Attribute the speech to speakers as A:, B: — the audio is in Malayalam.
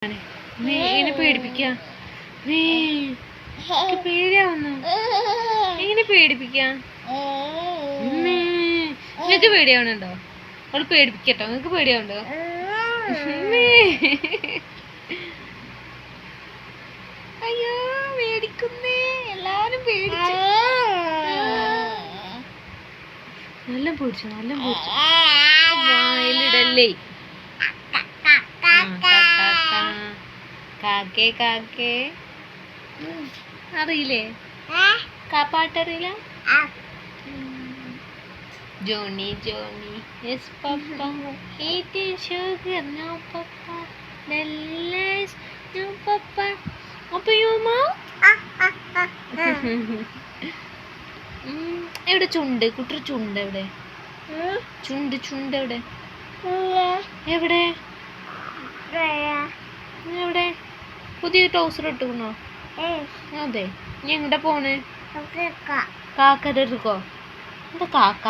A: എങ്ങനെ പേടിപ്പിക്ക പേടിയാവുന്നു എങ്ങനെ പേടിപ്പിക്ക നിങ്ങക്ക് പേടിയാവണുണ്ടോ? അവള് പേടിപ്പിക്കട്ടോ. നിങ്ങക്ക് പേടിയാവുണ്ടോ? അയ്യോ പേടിക്കുന്നേ. എല്ലാരും പേടിച്ചു. നല്ല പേടിച്ചു നല്ല പേടിച്ചു. വായിലിടല്ലേ. കാക്കേ കാക്കേ അറിയില്ലേ? പാട്ടറിയില്ല? Johnny Johnny yes papa eating sugar no papa telling lies no papa open your mouth. എവിടെ ചുണ്ട്? കുട്ടി ചുണ്ട് എവിടെ? ചുണ്ട് ചുണ്ട് എവിടെ? എവിടെ എവിടെ? പുതിയ ടൗസർ ഇട്ടുക്കണോ? അതെ. നീ എങ്ങോട്ടാ പോണേ? കാക്കടെ എടുക്കോ? എന്താ കാക്ക?